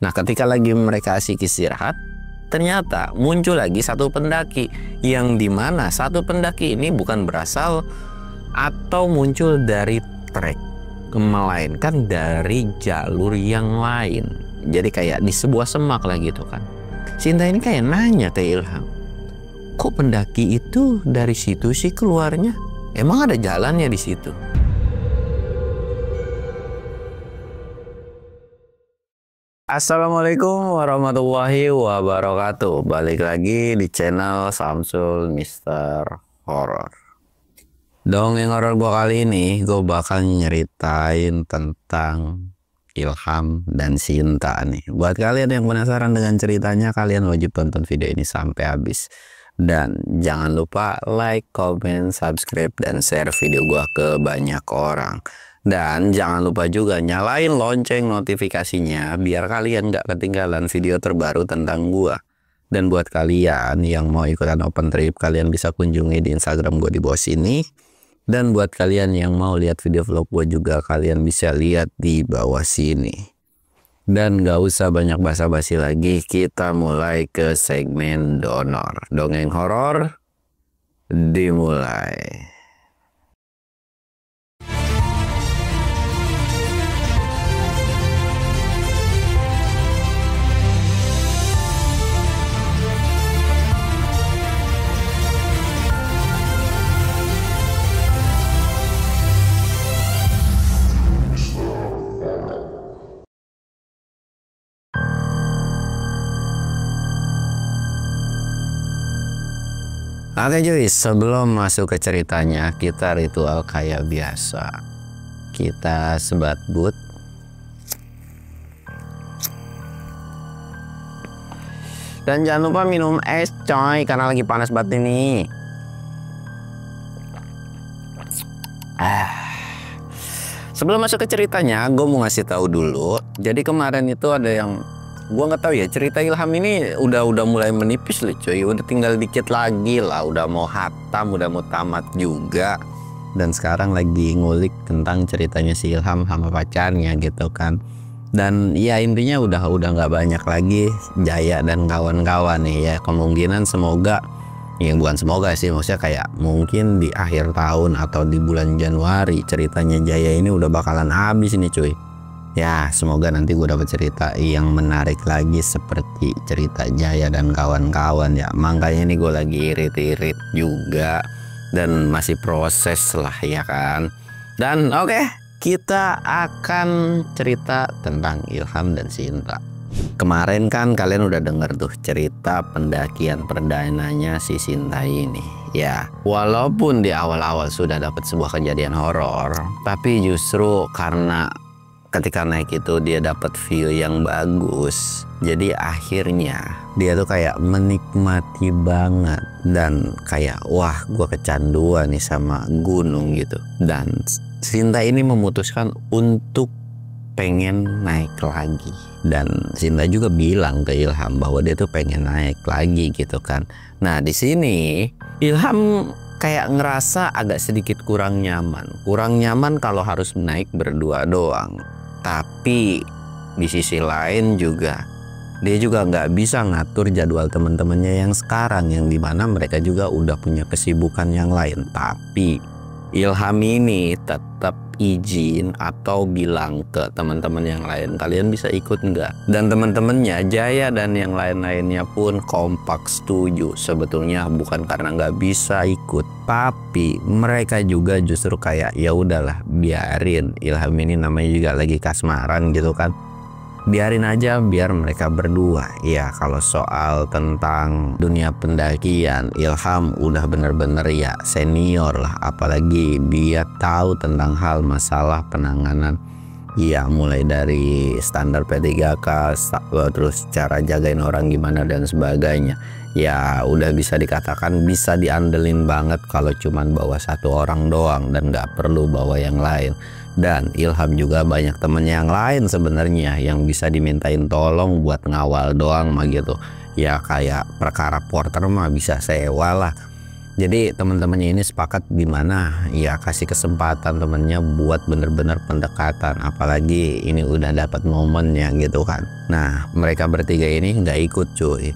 Nah, ketika lagi mereka asik istirahat, ternyata muncul lagi satu pendaki, yang dimana satu pendaki ini bukan berasal atau muncul dari trek, melainkan dari jalur yang lain. Jadi kayak di sebuah semak lah gitu kan. Sinta ini kayak nanya ke Ilham, kok pendaki itu dari situ sih keluarnya? Emang ada jalannya di situ? Assalamualaikum warahmatullahi wabarakatuh. Balik lagi di channel Samsul Mister Horror. Dongeng horor gua kali ini gue bakal nyeritain tentang Ilham dan Sinta nih. Buat kalian yang penasaran dengan ceritanya, kalian wajib tonton video ini sampai habis. Dan jangan lupa like, comment, subscribe, dan share video gua ke banyak orang. Dan jangan lupa juga nyalain lonceng notifikasinya biar kalian gak ketinggalan video terbaru tentang gua. Dan buat kalian yang mau ikutan open trip, kalian bisa kunjungi di Instagram gua di bawah sini. Dan buat kalian yang mau lihat video vlog gua juga, kalian bisa lihat di bawah sini. Dan gak usah banyak basa-basi lagi, kita mulai ke segmen donor. Dongeng horor dimulai. Oke cuy, sebelum masuk ke ceritanya, kita ritual kayak biasa. Kita sebat but. Dan jangan lupa minum es coy, karena lagi panas banget ini. Sebelum masuk ke ceritanya, gue mau ngasih tahu dulu. Jadi kemarin itu ada yang gua nggak tahu ya, cerita Ilham ini udah mulai menipis loh cuy, udah tinggal dikit lagi lah, udah mau hatam, udah mau tamat juga. Dan sekarang lagi ngulik tentang ceritanya si Ilham sama pacarnya gitu kan. Dan ya intinya udah nggak banyak lagi Jaya dan kawan-kawan nih ya. Kemungkinan semoga, ya bukan semoga sih, maksudnya kayak mungkin di akhir tahun atau di bulan Januari ceritanya Jaya ini udah bakalan habis nih cuy. Ya semoga nanti gue dapat cerita yang menarik lagi seperti cerita Jaya dan kawan-kawan ya. Makanya ini gue lagi irit-irit juga dan masih proses lah ya kan. Dan oke, kita akan cerita tentang Ilham dan Sinta. Kemarin kan kalian udah denger tuh cerita pendakian perdananya si Sinta ini. Ya, walaupun di awal-awal sudah dapat sebuah kejadian horor, tapi justru karena ketika naik itu dia dapat view yang bagus, jadi akhirnya dia tuh kayak menikmati banget dan kayak wah gue kecanduan nih sama gunung gitu. Dan Sinta ini memutuskan untuk pengen naik lagi, dan Sinta juga bilang ke Ilham bahwa dia tuh pengen naik lagi gitu kan. Nah di sini Ilham kayak ngerasa agak sedikit kurang nyaman kalau harus naik berdua doang. Tapi di sisi lain juga dia juga nggak bisa ngatur jadwal teman-temannya yang sekarang, yang dimana mereka juga udah punya kesibukan yang lain. Tapi Ilham ini tetap izin atau bilang ke teman-teman yang lain, kalian bisa ikut nggak? Dan teman-temannya Jaya dan yang lain-lainnya pun kompak setuju. Sebetulnya bukan karena nggak bisa ikut, tapi mereka juga justru kayak ya udahlah biarin, Ilham ini namanya juga lagi kasmaran gitu kan, biarin aja biar mereka berdua. Ya kalau soal tentang dunia pendakian, Ilham udah bener-bener ya senior lah, apalagi dia tahu tentang hal masalah penanganan ya, mulai dari standar P3K, terus cara jagain orang gimana dan sebagainya. Ya udah bisa dikatakan bisa diandelin banget kalau cuman bawa satu orang doang dan nggak perlu bawa yang lain. Dan Ilham juga banyak temen yang lain sebenarnya yang bisa dimintain tolong buat ngawal doang mah gitu. Ya kayak perkara porter mah bisa sewa lah. Jadi teman-temannya ini sepakat gimana ya kasih kesempatan temennya buat bener-bener pendekatan, apalagi ini udah dapat momennya gitu kan. Nah mereka bertiga ini nggak ikut cuy.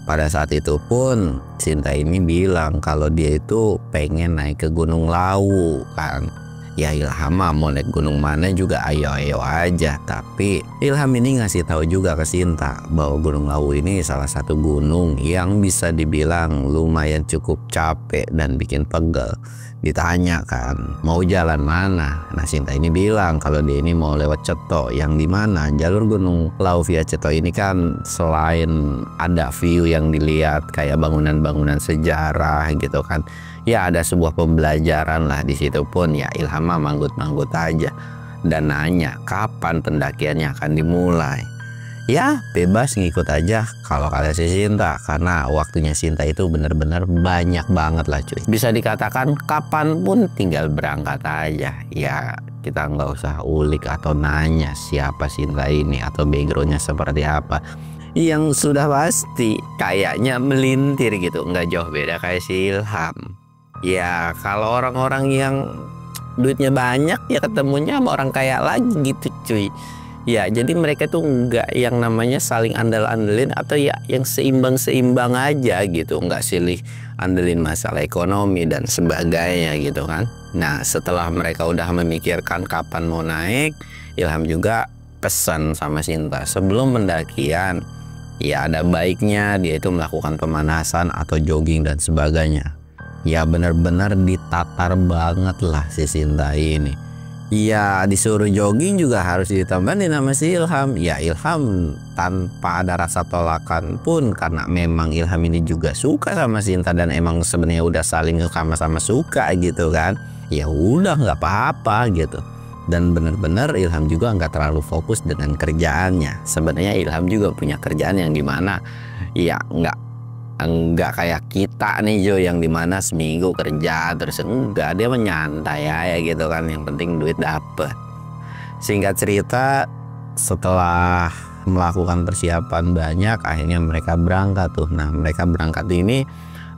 Pada saat itu pun Sinta ini bilang kalau dia itu pengen naik ke Gunung Lawu kan. Ya Ilham mau naik gunung mana juga ayo-ayo aja. Tapi Ilham ini ngasih tahu juga ke Sinta bahwa Gunung Lawu ini salah satu gunung yang bisa dibilang lumayan cukup capek dan bikin pegel. Ditanya kan mau jalan mana. Nah Sinta ini bilang kalau dia ini mau lewat Ceto, yang dimana jalur Gunung Lawu via Ceto ini kan selain ada view yang dilihat kayak bangunan-bangunan sejarah gitu kan, ya ada sebuah pembelajaran lah di situ pun. Ya Ilham manggut-manggut aja dan nanya kapan pendakiannya akan dimulai. Ya bebas ngikut aja kalau kata si Sinta, karena waktunya Sinta itu bener-bener banyak banget lah cuy. Bisa dikatakan kapanpun tinggal berangkat aja. Ya kita nggak usah ulik atau nanya siapa Sinta ini atau backgroundnya seperti apa. Yang sudah pasti kayaknya melintir gitu, nggak jauh beda kayak si Ilham. Ya kalau orang-orang yang duitnya banyak ya ketemunya sama orang kaya lagi gitu cuy. Ya jadi mereka tuh nggak yang namanya saling andal-andelin atau ya yang seimbang-seimbang aja gitu, nggak silih andelin masalah ekonomi dan sebagainya gitu kan. Nah setelah mereka udah memikirkan kapan mau naik, Ilham juga pesan sama Sinta sebelum pendakian ya ada baiknya dia itu melakukan pemanasan atau jogging dan sebagainya. Ya benar-benar ditatar banget lah si Sinta ini. Ya disuruh jogging juga harus ditambahin sama si Ilham. Ya Ilham tanpa ada rasa tolakan pun, karena memang Ilham ini juga suka sama Sinta dan emang sebenarnya udah saling sama-sama suka gitu kan. Ya udah nggak apa-apa gitu. Dan benar-benar Ilham juga nggak terlalu fokus dengan kerjaannya. Sebenarnya Ilham juga punya kerjaan yang dimana ya enggak kayak kita nih Jo, yang dimana seminggu kerja terus, enggak, dia menyantai ya gitu kan, yang penting duit dapet. Singkat cerita setelah melakukan persiapan banyak akhirnya mereka berangkat tuh. Nah mereka berangkat ini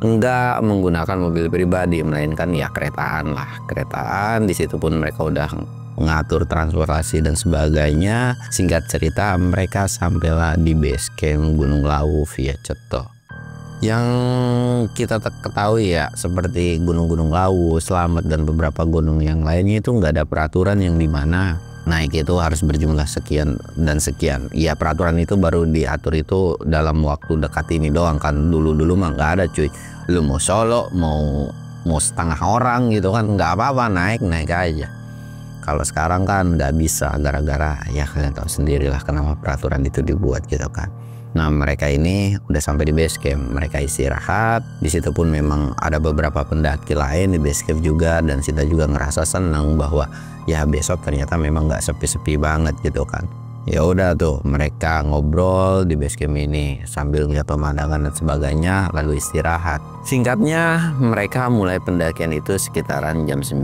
enggak menggunakan mobil pribadi melainkan ya keretaan lah, keretaan. Di situ pun mereka udah mengatur transportasi dan sebagainya. Singkat cerita mereka sampailah di base camp Gunung Lawu via Ceto. Yang kita ketahui ya seperti gunung-gunung Lawu, Slamet dan beberapa gunung yang lainnya itu nggak ada peraturan yang dimana naik itu harus berjumlah sekian dan sekian. Ya peraturan itu baru diatur itu dalam waktu dekat ini doang kan. Dulu mah nggak ada cuy. Lu mau solo mau setengah orang gitu kan nggak apa-apa, naik aja. Kalau sekarang kan nggak bisa, gara-gara ya kalian tahu sendirilah kenapa peraturan itu dibuat gitu kan. Nah mereka ini udah sampai di base camp, mereka istirahat. Di situ pun memang ada beberapa pendaki lain di base camp juga, dan Sinta juga ngerasa senang bahwa ya besok ternyata memang nggak sepi-sepi banget gitu kan. Ya udah tuh mereka ngobrol di base camp ini sambil ngeliat pemandangan dan sebagainya, lalu istirahat. Singkatnya mereka mulai pendakian itu sekitaran jam 9.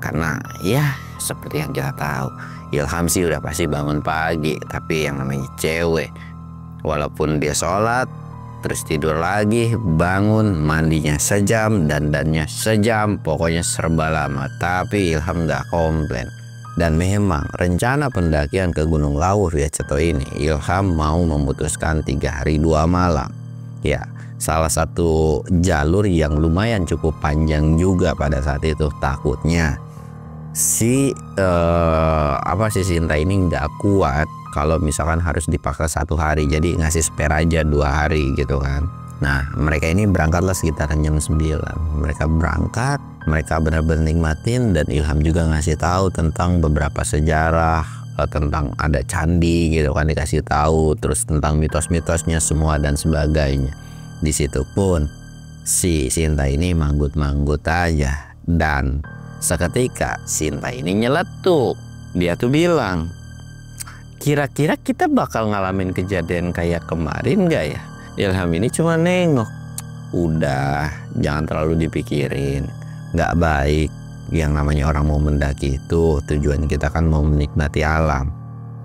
Karena ya seperti yang kita tahu, Ilham sih udah pasti bangun pagi, tapi yang namanya cewek, walaupun dia sholat terus tidur lagi, bangun mandinya sejam, dandannya sejam, pokoknya serba lama, tapi Ilham nggak komplain. Dan memang rencana pendakian ke Gunung Lawu via Ceto ini Ilham mau memutuskan 3 hari 2 malam. Ya salah satu jalur yang lumayan cukup panjang juga pada saat itu. Takutnya si Sinta ini nggak kuat kalau misalkan harus dipaksa 1 hari, jadi ngasih spare aja 2 hari gitu kan. Nah mereka ini berangkatlah sekitaran jam 9. Mereka berangkat, mereka benar-benar nikmatin, dan Ilham juga ngasih tahu tentang beberapa sejarah, tentang ada candi gitu kan, dikasih tahu, terus tentang mitos-mitosnya semua dan sebagainya. Di situ pun si Sinta ini manggut-manggut aja, dan seketika Sinta ini nyeletuk. Dia tuh bilang, kira-kira kita bakal ngalamin kejadian kayak kemarin gak ya? Ilham ini cuma nengok. Udah, jangan terlalu dipikirin, gak baik. Yang namanya orang mau mendaki itu tujuan kita kan mau menikmati alam,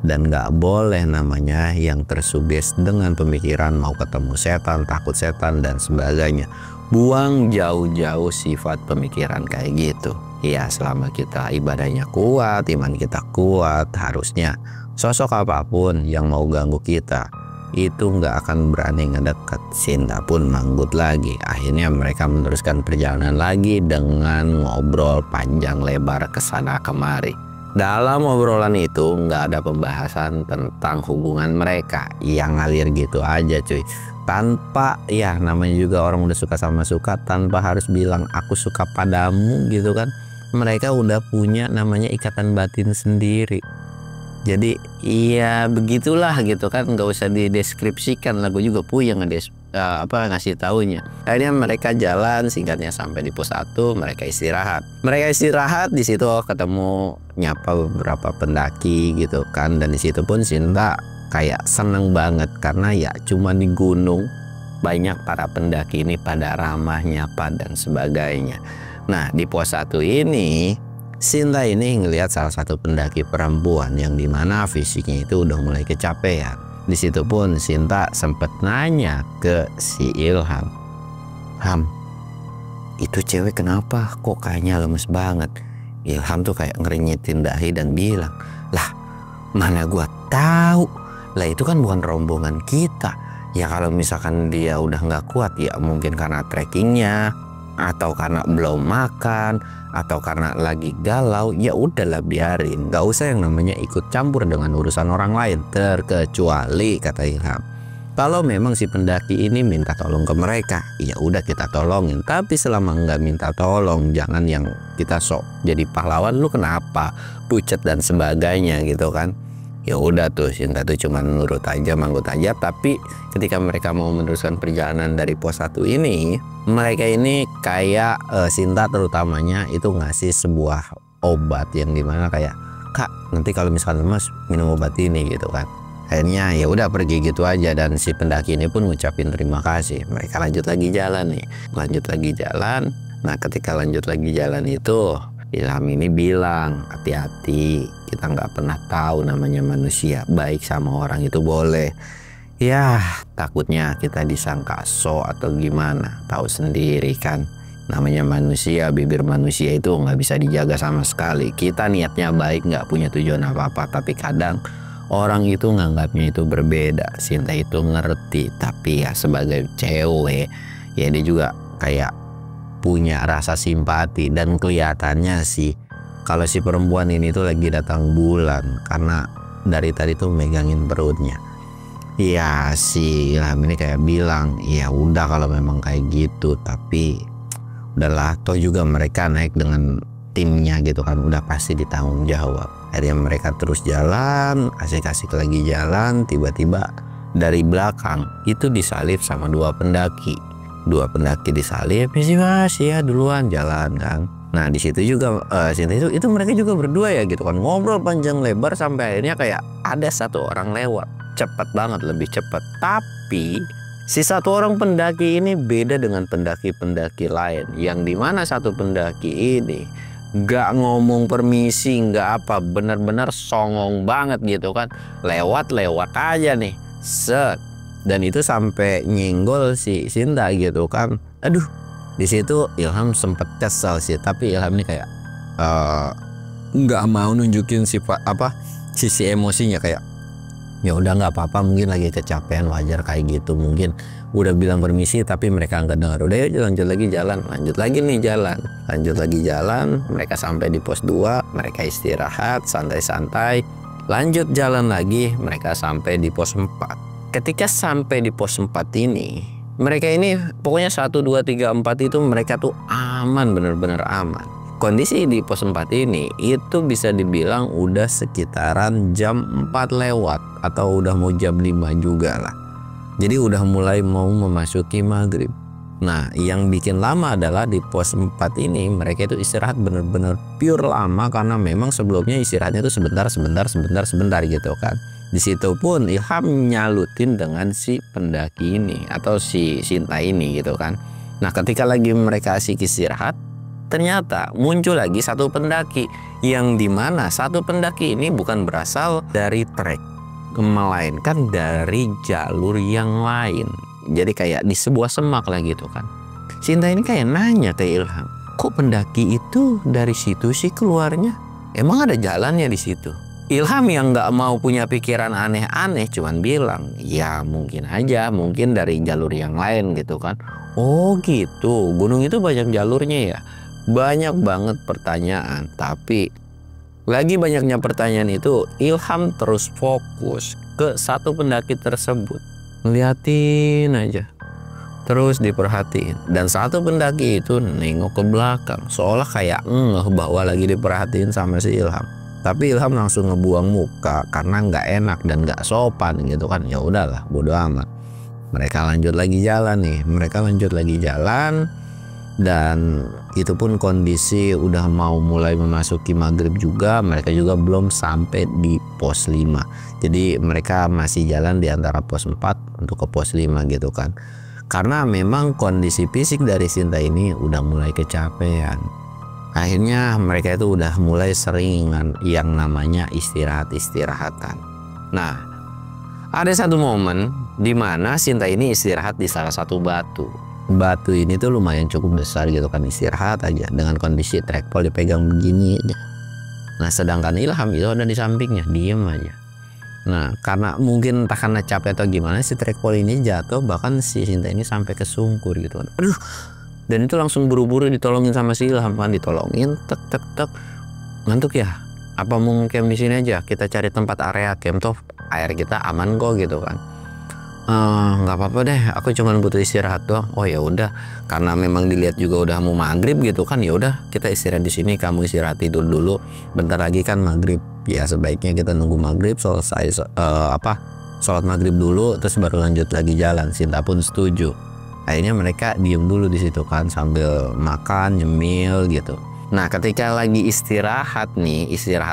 dan gak boleh namanya yang tersuges dengan pemikiran mau ketemu setan, takut setan dan sebagainya. Buang jauh-jauh sifat pemikiran kayak gitu. Ya selama kita ibadahnya kuat, iman kita kuat, harusnya sosok apapun yang mau ganggu kita itu nggak akan berani ngedekat. Sinta pun manggut lagi. Akhirnya mereka meneruskan perjalanan lagi dengan ngobrol panjang lebar kesana kemari. Dalam obrolan itu nggak ada pembahasan tentang hubungan mereka, yang ngalir gitu aja cuy. Tanpa, ya namanya juga orang udah suka sama suka, tanpa harus bilang aku suka padamu gitu kan. Mereka udah punya namanya ikatan batin sendiri. Jadi iya begitulah gitu kan, nggak usah dideskripsikan, lagu juga puyeng ngasih taunya. Akhirnya mereka jalan, singkatnya sampai di pos 1, mereka istirahat. Di situ ketemu nyapa beberapa pendaki gitu kan, dan di situ pun Sinta kayak seneng banget karena ya cuma di gunung banyak para pendaki ini pada ramah, nyapa dan sebagainya. Nah di pos 1 ini Sinta ini ngelihat salah satu pendaki perempuan yang dimana fisiknya itu udah mulai kecapean. Di situ pun Sinta sempet nanya ke si Ilham, "Ham, itu cewek kenapa kok kayaknya lemes banget?" Ilham tuh kayak ngeringitin dahi dan bilang, "Lah mana gua tahu, lah itu kan bukan rombongan kita. Ya kalau misalkan dia udah nggak kuat ya mungkin karena trekkingnya, atau karena belum makan, atau karena lagi galau, ya udahlah biarin, nggak usah yang namanya ikut campur dengan urusan orang lain. Terkecuali," kata Ilham, "kalau memang si pendaki ini minta tolong ke mereka, ya udah kita tolongin. Tapi selama nggak minta tolong, jangan yang kita sok jadi pahlawan, lu kenapa, pucet dan sebagainya gitu kan." Ya udah tuh Sinta tuh cuma nurut aja, manggut aja. Tapi ketika mereka mau meneruskan perjalanan dari pos 1 ini, mereka ini kayak Sinta terutamanya itu ngasih sebuah obat yang dimana kayak, "Kak, nanti kalau misalkan lemas minum obat ini," gitu kan. Akhirnya ya udah pergi gitu aja, dan si pendaki ini pun ngucapin terima kasih. Mereka lanjut lagi jalan nih, Nah ketika lanjut lagi jalan itu Ilham ini bilang, "Hati-hati, kita nggak pernah tahu namanya manusia, baik sama orang itu boleh. Ya takutnya kita disangka so atau gimana, tahu sendiri kan. Namanya manusia, bibir manusia itu nggak bisa dijaga sama sekali. Kita niatnya baik, nggak punya tujuan apa-apa, tapi kadang orang itu nganggapnya itu berbeda." Sinta itu ngerti, tapi ya sebagai cewek ya dia juga kayak punya rasa simpati, dan kelihatannya sih kalau si perempuan ini tuh lagi datang bulan karena dari tadi tuh megangin perutnya. Ya si Ilham ini kayak bilang, "Ya udah kalau memang kayak gitu, tapi udahlah, toh juga mereka naik dengan timnya gitu kan, udah pasti ditanggung jawab." Akhirnya mereka terus jalan, asik-asik lagi jalan, tiba-tiba dari belakang itu disalip sama dua pendaki disalip, "Misi mas ya duluan jalan kan." Nah di situ juga Sinta itu mereka juga berdua ya gitu kan, ngobrol panjang lebar sampai akhirnya kayak ada satu orang lewat cepat banget, lebih cepat. Tapi si satu orang pendaki ini beda dengan pendaki-pendaki lain, yang dimana satu pendaki ini gak ngomong permisi, gak apa, benar-benar songong banget gitu kan, lewat aja nih, set. Dan itu sampai nyenggol si Sinta gitu kan. Aduh, di situ Ilham sempet kesal sih, tapi Ilham ini kayak nggak mau nunjukin sisi emosinya, kayak ya udah nggak apa-apa, mungkin lagi kecapean, wajar kayak gitu. Mungkin udah bilang permisi tapi mereka nggak dengar. Udah ya lanjut lagi jalan. Mereka sampai di pos 2, mereka istirahat santai-santai, lanjut jalan lagi. Mereka sampai di pos 4. Ketika sampai di pos 4 ini, mereka ini pokoknya 1, 2, 3, 4 itu mereka tuh aman, bener-bener aman. Kondisi di pos 4 ini itu bisa dibilang udah sekitaran jam 4 lewat atau udah mau jam 5 juga lah. Jadi udah mulai mau memasuki maghrib. Nah yang bikin lama adalah di pos 4 ini mereka itu istirahat bener-bener pure lama, karena memang sebelumnya istirahatnya itu sebentar gitu kan. Di situ pun Ilham nyalutin dengan si pendaki ini atau si Sinta ini gitu kan. Nah ketika lagi mereka asik istirahat, ternyata muncul lagi satu pendaki, yang dimana satu pendaki ini bukan berasal dari trek, melainkan dari jalur yang lain. Jadi kayak di sebuah semak lah gitu kan. Sinta ini kayak nanya ke Ilham, kok pendaki itu dari situ sih keluarnya? Emang ada jalannya di situ? Ilham yang nggak mau punya pikiran aneh-aneh cuman bilang, ya mungkin aja, mungkin dari jalur yang lain gitu kan. Oh gitu, gunung itu banyak jalurnya ya? Banyak banget pertanyaan, tapi lagi banyaknya pertanyaan itu, Ilham terus fokus ke satu pendaki tersebut. Ngeliatin aja, terus diperhatiin. Dan satu pendaki itu nengok ke belakang, seolah kayak ngeh bahwa lagi diperhatiin sama si Ilham. Tapi Ilham langsung ngebuang muka karena nggak enak dan nggak sopan gitu kan. Ya udahlah, bodo amat. Mereka lanjut lagi jalan nih. Mereka lanjut lagi jalan. Dan itu pun kondisi udah mau mulai memasuki maghrib juga. Mereka juga belum sampai di pos 5. Jadi mereka masih jalan di antara pos 4 untuk ke pos 5 gitu kan. Karena memang kondisi fisik dari Sinta ini udah mulai kecapean. Akhirnya mereka itu udah mulai seringan yang namanya istirahat-istirahatan. Nah, ada satu momen di mana Sinta ini istirahat di salah satu batu. Batu ini tuh lumayan cukup besar gitu kan, istirahat aja dengan kondisi trackpole dipegang begini aja. Nah, sedangkan Ilham itu ada di sampingnya, diem aja. Nah, karena mungkin entah karena capek atau gimana, si trackpole ini jatuh, bahkan si Sinta ini sampai kesungkur gitu kan. Aduh. Dan itu langsung buru-buru ditolongin sama si Ilham kan, ditolongin, tek. Ngantuk ya? Apa mau camp di sini aja? Kita cari tempat area camp toh, air kita aman kok gitu kan. Nggak apa-apa deh, aku cuma butuh istirahat doang. Oh ya udah, karena memang dilihat juga udah mau maghrib gitu kan, ya udah kita istirahat di sini, kamu istirahat tidur dulu. Bentar lagi kan maghrib, ya sebaiknya kita nunggu maghrib selesai sholat maghrib dulu, terus baru lanjut lagi jalan. Sinta pun setuju. Akhirnya mereka diem dulu di situ kan sambil makan, nyemil gitu. Nah, ketika lagi istirahat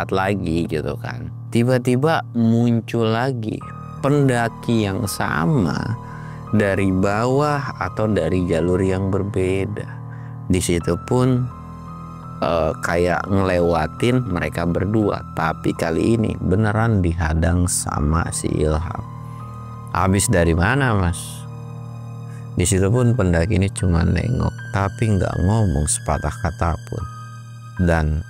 lagi gitu kan, tiba-tiba muncul lagi pendaki yang sama dari bawah atau dari jalur yang berbeda. Di situ pun kayak ngelewatin mereka berdua, tapi kali ini beneran dihadang sama si Ilham. Habis dari mana, Mas? Di situ pun pendaki ini cuma nengok, tapi nggak ngomong sepatah kata pun. Dan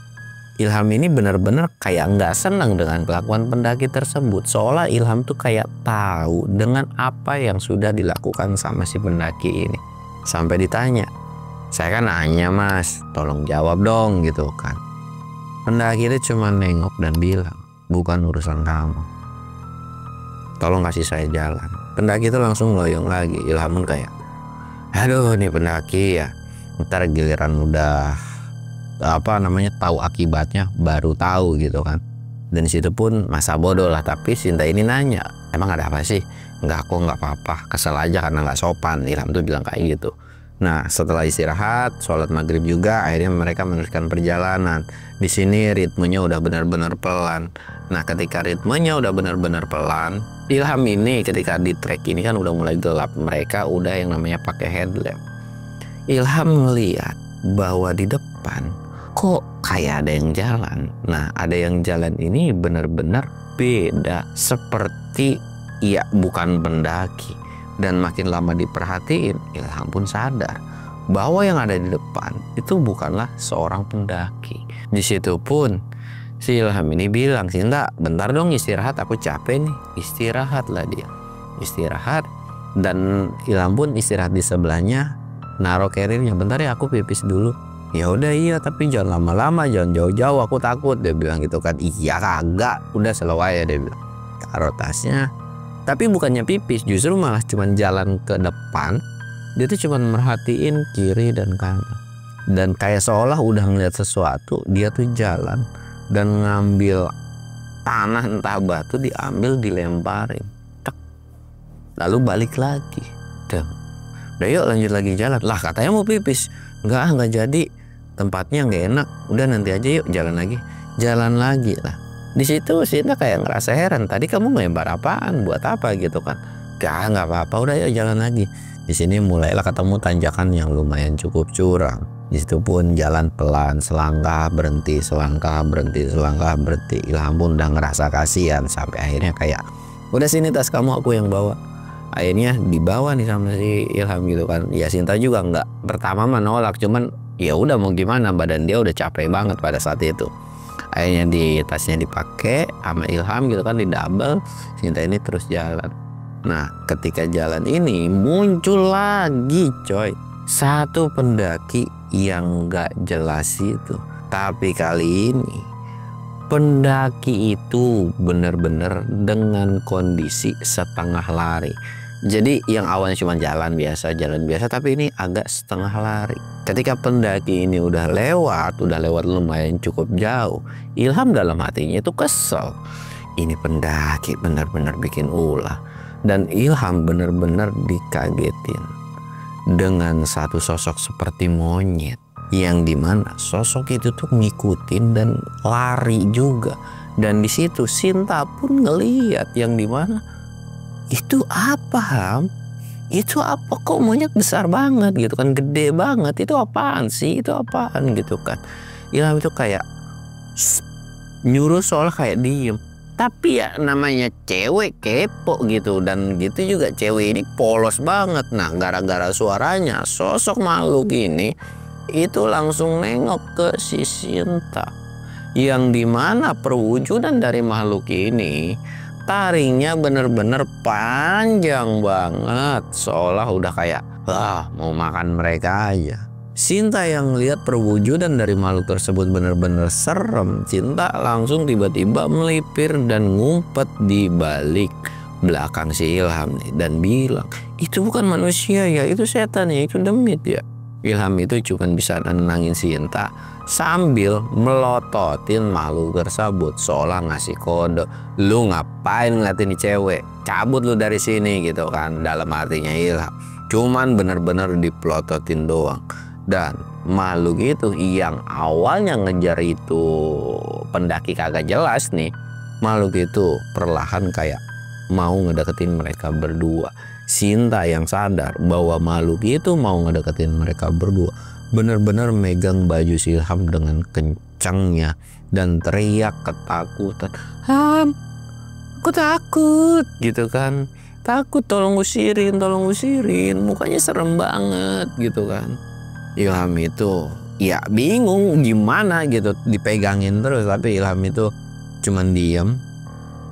Ilham ini benar-benar kayak nggak senang dengan kelakuan pendaki tersebut. Seolah Ilham tuh kayak tahu dengan apa yang sudah dilakukan sama si pendaki ini. Sampai ditanya, saya kan nanya Mas, tolong jawab dong gitu kan. Pendaki itu cuma nengok dan bilang, bukan urusan kamu. Tolong kasih saya jalan. Pendaki itu langsung loyong lagi. Ilham pun kayak, aduh nih pendaki ya, ntar giliran udah tahu akibatnya baru tahu gitu kan. Dan situ pun masa bodoh lah. Tapi Sinta ini nanya, emang ada apa sih? Enggak, aku nggak apa-apa, kesel aja karena nggak sopan. Ilham tuh bilang kayak gitu. Nah, setelah istirahat, sholat maghrib juga, akhirnya mereka meneruskan perjalanan. Di sini ritmenya udah benar-benar pelan. Nah, ketika ritmenya udah benar-benar pelan, Ilham ini ketika di trek ini kan udah mulai gelap. Mereka udah yang namanya pakai headlamp. Ilham melihat bahwa di depan kok kayak ada yang jalan. Nah, ada yang jalan ini benar-benar beda, seperti ya bukan pendaki. Dan makin lama diperhatiin, Ilham pun sadar bahwa yang ada di depan itu bukanlah seorang pendaki. Di situ pun si Ilham ini bilang, Sinta bentar dong istirahat, aku capek nih. Istirahatlah dia, istirahat. Dan Ilham pun istirahat di sebelahnya, naruh carrier-nya. Bentar ya, aku pipis dulu. Ya udah iya, tapi jangan lama-lama, jangan jauh-jauh, aku takut, dia bilang gitu kan. Iya kagak, udah slow aja, dia bilang. Taruh tasnya. Tapi bukannya pipis, justru malah cuman jalan ke depan. Dia tuh cuman merhatiin kiri dan kanan. Dan kayak seolah udah ngeliat sesuatu, dia tuh jalan dan ngambil tanah entah batu, diambil dilemparin. Tek. Lalu balik lagi. Udah yuk lanjut lagi jalan. Lah katanya mau pipis. Enggak jadi. Tempatnya nggak enak. Udah nanti aja yuk jalan lagi. Jalan lagi lah. Di situ Sinta kayak ngerasa heran, tadi kamu ngelempar apaan, buat apa gitu kan? Nggak apa-apa, udah yuk jalan lagi. Di sini mulailah ketemu tanjakan yang lumayan cukup curam. Di situ pun jalan pelan, selangkah berhenti, selangkah berhenti, selangkah berhenti. Ilham pun udah ngerasa kasihan sampai akhirnya kayak, udah sini tas kamu aku yang bawa. Akhirnya dibawa nih sama si Ilham gitu kan. Ya Sinta juga nggak, pertama menolak, cuman ya udah mau gimana, badan dia udah capek banget pada saat itu. Akhirnya tasnya dipakai sama Ilham gitu kan, di double. Sinta ini terus jalan. Nah ketika jalan ini muncul lagi coy satu pendaki yang nggak jelas itu. Tapi kali ini pendaki itu bener-bener dengan kondisi setengah lari. Jadi yang awalnya cuma jalan biasa, tapi ini agak setengah lari. Ketika pendaki ini udah lewat lumayan cukup jauh, Ilham dalam hatinya itu kesel. Ini pendaki benar-benar bikin ulah. Dan Ilham benar-benar dikagetin dengan satu sosok seperti monyet, yang dimana sosok itu tuh ngikutin dan lari juga. Dan di situ Sinta pun ngeliat yang dimana itu apa, Ham? Itu apa, kok monyet besar banget gitu kan, gede banget, itu apaan sih, itu apaan gitu kan. Ilham itu kayak nyuruh soal kayak diem. Tapi ya namanya cewek kepo gitu, dan gitu juga cewek ini polos banget. Nah gara-gara suaranya sosok makhluk ini itu langsung nengok ke si Sinta, yang dimana perwujudan dari makhluk ini taringnya bener-bener panjang banget, seolah udah kayak mau makan mereka aja. Sinta yang lihat perwujudan dari makhluk tersebut bener-bener serem. Sinta langsung tiba-tiba melipir dan ngumpet di balik belakang si Ilham nih, dan bilang, itu bukan manusia ya, itu setan ya, itu demit ya. Ilham itu cuma bisa nenangin Sinta sambil melototin makhluk tersebut, seolah ngasih kode, lu ngapain ngeliatin nih cewek, cabut lu dari sini gitu kan. Dalam artinya Ilham cuman bener-bener dipelototin doang. Dan makhluk itu yang awalnya ngejar itu pendaki kagak jelas nih, makhluk itu perlahan kayak mau ngedeketin mereka berdua. Sinta yang sadar bahwa makhluk itu mau ngedeketin mereka berdua, bener-bener megang baju si Ilham dengan kencangnya dan teriak ketakutan, Ham, aku takut gitu kan, takut, tolong usirin, mukanya serem banget gitu kan. Ilham itu ya bingung gimana gitu, dipegangin terus, tapi Ilham itu cuman diem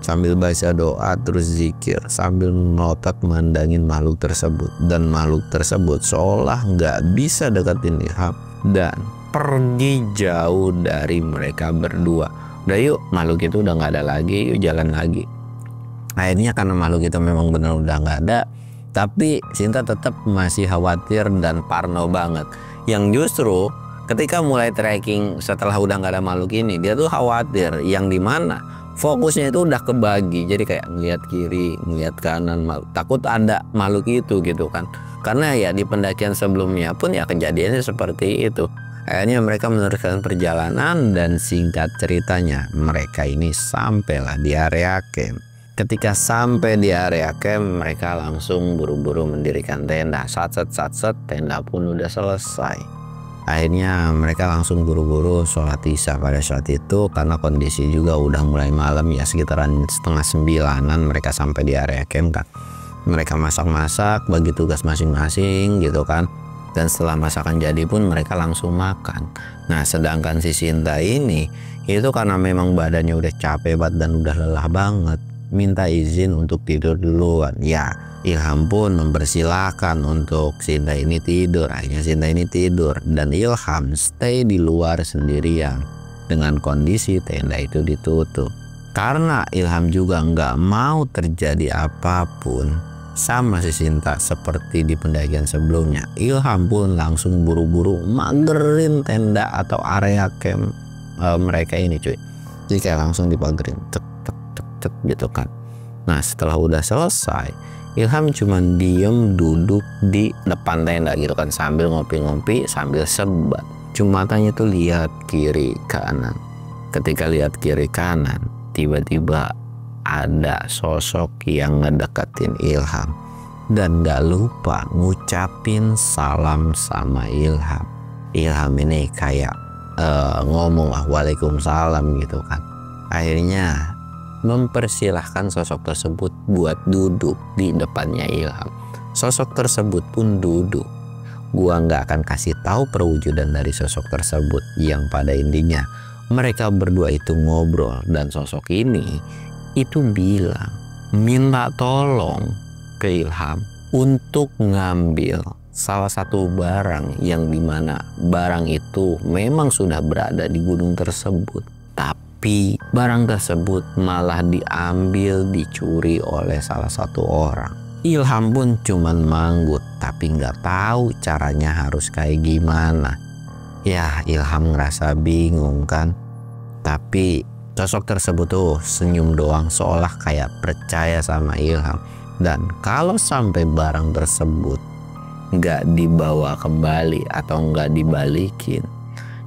sambil baca doa terus zikir sambil ngotot mandangin makhluk tersebut. Dan makhluk tersebut seolah nggak bisa deketin Ilham dan pergi jauh dari mereka berdua. Udah yuk, makhluk itu udah nggak ada lagi, yuk jalan lagi. Akhirnya karena makhluk itu memang benar udah nggak ada, tapi Sinta tetap masih khawatir dan parno banget. Yang justru ketika mulai trekking setelah udah nggak ada makhluk ini, dia tuh khawatir, yang dimana fokusnya itu udah kebagi. Jadi kayak ngeliat kiri, ngeliat kanan, takut ada makhluk itu gitu kan. Karena ya di pendakian sebelumnya pun ya kejadiannya seperti itu. Akhirnya mereka meneruskan perjalanan, dan singkat ceritanya mereka ini sampailah di area camp. Ketika sampai di area camp, mereka langsung buru-buru mendirikan tenda. Satset tenda pun udah selesai. Akhirnya mereka langsung buru-buru sholat isya pada saat itu, karena kondisi juga udah mulai malam ya, sekitaran 8:30-an mereka sampai di area camp kan. Mereka masak-masak, bagi tugas masing-masing gitu kan. Dan setelah masakan jadi pun mereka langsung makan. Nah sedangkan si Sinta ini itu karena memang badannya udah capek banget dan udah lelah banget, minta izin untuk tidur duluan. Ya Ilham pun mempersilahkan untuk Sinta ini tidur. Akhirnya Sinta ini tidur dan Ilham stay di luar sendirian dengan kondisi tenda itu ditutup. Karena Ilham juga nggak mau terjadi apapun sama si Sinta seperti di pendakian sebelumnya, Ilham pun langsung buru-buru magerin tenda atau area camp mereka ini cuy. Jadi kayak langsung dipagerin cek gitu kan. Nah setelah udah selesai, Ilham cuman diem duduk di depan tenda gitu kan, sambil ngopi-ngopi sambil sebat. Cuma matanya tuh lihat kiri kanan. Ketika lihat kiri kanan, tiba-tiba ada sosok yang ngedeketin Ilham dan gak lupa ngucapin salam sama Ilham. Ilham ini kayak ngomong waalaikumsalam gitu kan. Akhirnya mempersilahkan sosok tersebut buat duduk di depannya Ilham. Sosok tersebut pun duduk. Gua nggak akan kasih tahu perwujudan dari sosok tersebut, yang pada intinya mereka berdua itu ngobrol dan sosok ini itu bilang minta tolong ke Ilham untuk ngambil salah satu barang yang dimana barang itu memang sudah berada di gunung tersebut, tapi barang tersebut malah diambil, dicuri oleh salah satu orang. Ilham pun cuman manggut, tapi nggak tahu caranya harus kayak gimana. Ya, Ilham ngerasa bingung kan. Tapi sosok tersebut tuh senyum doang, seolah kayak percaya sama Ilham. Dan kalau sampai barang tersebut nggak dibawa kembali atau nggak dibalikin,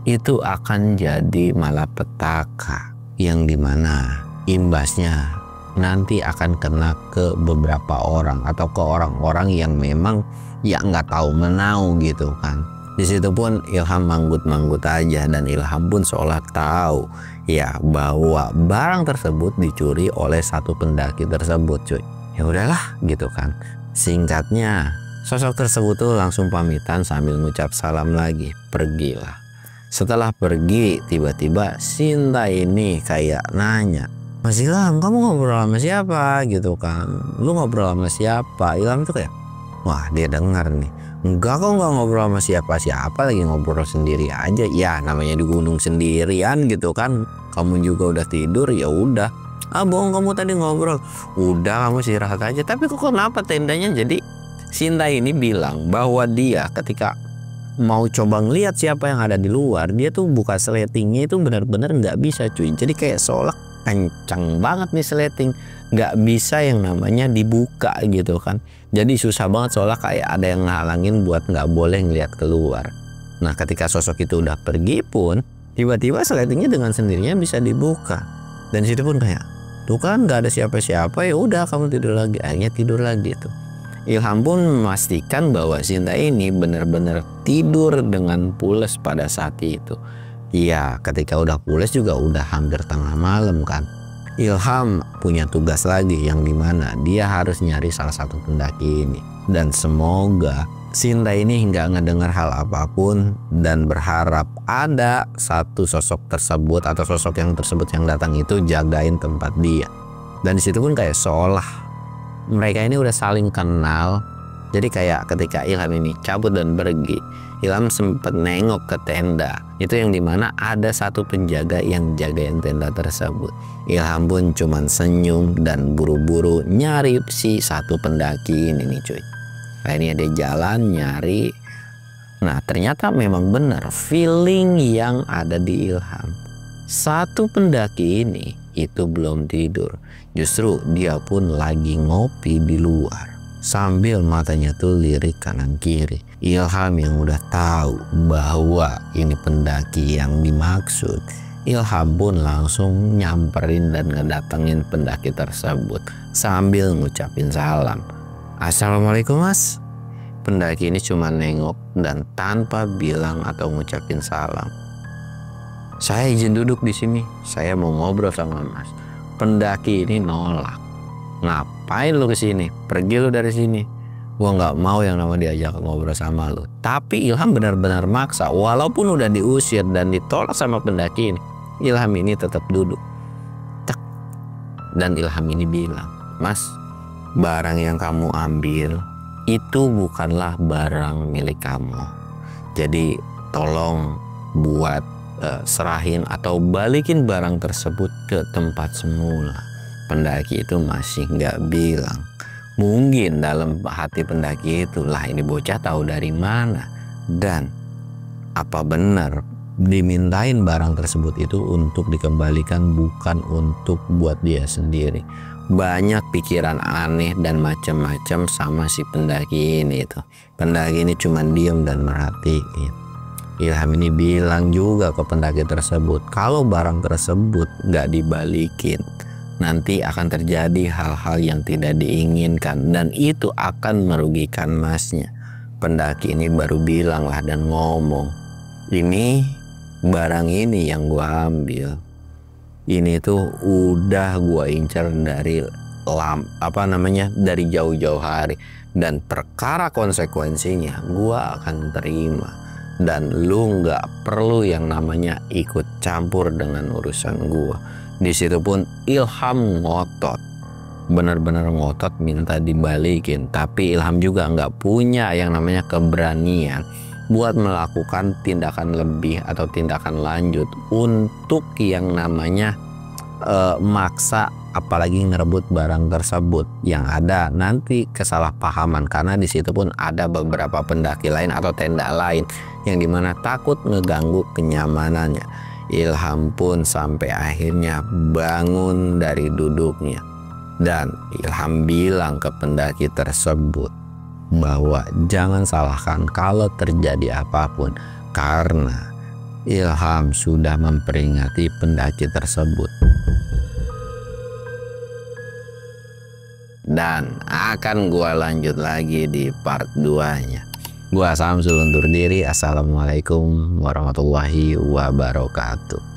itu akan jadi malapetaka, yang dimana imbasnya nanti akan kena ke beberapa orang atau ke orang-orang yang memang ya nggak tahu menau gitu kan. Di situ pun Ilham manggut-manggut aja, dan Ilham pun seolah tahu ya bahwa barang tersebut dicuri oleh satu pendaki tersebut, cuy. Ya udahlah gitu kan. Singkatnya, sosok tersebut tuh langsung pamitan sambil ngucap salam lagi, pergilah. Setelah pergi, tiba-tiba Sinta ini kayak nanya, Mas Ilham, kamu ngobrol sama siapa gitu kan? Lu ngobrol sama siapa? Ilham tuh kayak, wah dia dengar nih. Enggak, kok nggak ngobrol sama siapa-siapa, lagi ngobrol sendiri aja. Ya namanya di gunung sendirian gitu kan. Kamu juga udah tidur, ya udah. Ah bohong, kamu tadi ngobrol. Udah, kamu istirahat aja. Tapi kok kenapa tendanya? Jadi Sinta ini bilang bahwa dia ketika mau coba ngeliat siapa yang ada di luar, dia tuh buka sletingnya itu benar-benar nggak bisa, cuy. Jadi kayak seolah kencang banget nih sleting, nggak bisa yang namanya dibuka gitu kan. Jadi susah banget, seolah kayak ada yang ngehalangin buat nggak boleh ngeliat keluar. Nah ketika sosok itu udah pergi pun, tiba-tiba sletingnya dengan sendirinya bisa dibuka. Dan situ pun kayak, tuh kan nggak ada siapa-siapa, ya udah kamu tidur lagi. Akhirnya tidur lagi tuh. Ilham pun memastikan bahwa Sinta ini benar-benar tidur dengan pules pada saat itu. Iya, ketika udah pules juga udah hampir tengah malam kan. Ilham punya tugas lagi, yang dimana dia harus nyari salah satu pendaki ini. Dan semoga Sinta ini nggak ngedengar hal apapun, dan berharap ada satu sosok tersebut atau sosok yang tersebut yang datang itu jagain tempat dia. Dan disitu pun kayak seolah mereka ini udah saling kenal. Jadi kayak ketika Ilham ini cabut dan pergi, Ilham sempat nengok ke tenda. Itu yang dimana ada satu penjaga yang jagain tenda tersebut. Ilham pun cuman senyum dan buru-buru nyari si satu pendaki ini nih, cuy. Akhirnya dia jalan nyari. Nah ternyata memang benar feeling yang ada di Ilham. Satu pendaki ini itu belum tidur. Justru dia pun lagi ngopi di luar, sambil matanya tuh lirik kanan kiri. Ilham yang udah tahu bahwa ini pendaki yang dimaksud, Ilham pun langsung nyamperin dan ngedatengin pendaki tersebut sambil ngucapin salam. Assalamualaikum mas. Pendaki ini cuma nengok dan tanpa bilang atau ngucapin salam. Saya izin duduk di sini, saya mau ngobrol sama mas. Pendaki ini nolak. Ngapain lu kesini? Pergi lu dari sini. Gua nggak mau yang namanya diajak ngobrol sama lu. Tapi Ilham benar-benar maksa, walaupun udah diusir dan ditolak sama pendaki ini. Ilham ini tetap duduk. Cek. Dan Ilham ini bilang, mas, barang yang kamu ambil itu bukanlah barang milik kamu. Jadi tolong buat serahin atau balikin barang tersebut ke tempat semula. Pendaki itu masih nggak bilang. Mungkin dalam hati pendaki itulah ini bocah tahu dari mana. Dan apa benar dimintain barang tersebut itu untuk dikembalikan, bukan untuk buat dia sendiri. Banyak pikiran aneh dan macam-macam sama si pendaki ini tuh. Pendaki ini cuma diam dan merhatiin. Ilham ini bilang juga ke pendaki tersebut, kalau barang tersebut nggak dibalikin, nanti akan terjadi hal-hal yang tidak diinginkan dan itu akan merugikan masnya. Pendaki ini baru bilang lah dan ngomong, ini barang ini yang gua ambil ini tuh udah gua incer dari dari jauh-jauh hari, dan perkara konsekuensinya gua akan terima, dan lu nggak perlu yang namanya ikut campur dengan urusan gua. Di situ pun Ilham ngotot, benar-benar ngotot minta dibalikin, tapi Ilham juga nggak punya yang namanya keberanian buat melakukan tindakan lebih atau tindakan lanjut untuk yang namanya maksa, apalagi ngerebut barang tersebut. Yang ada nanti kesalahpahaman, karena di situ pun ada beberapa pendaki lain atau tenda lain yang dimana takut ngeganggu kenyamanannya. Ilham pun sampai akhirnya bangun dari duduknya, dan Ilham bilang ke pendaki tersebut bahwa jangan salahkan kalau terjadi apapun, karena Ilham sudah memperingati pendaki tersebut. Dan akan gua lanjut lagi di part 2-nya. Gua Samsul undur diri. Assalamualaikum warahmatullahi wabarakatuh.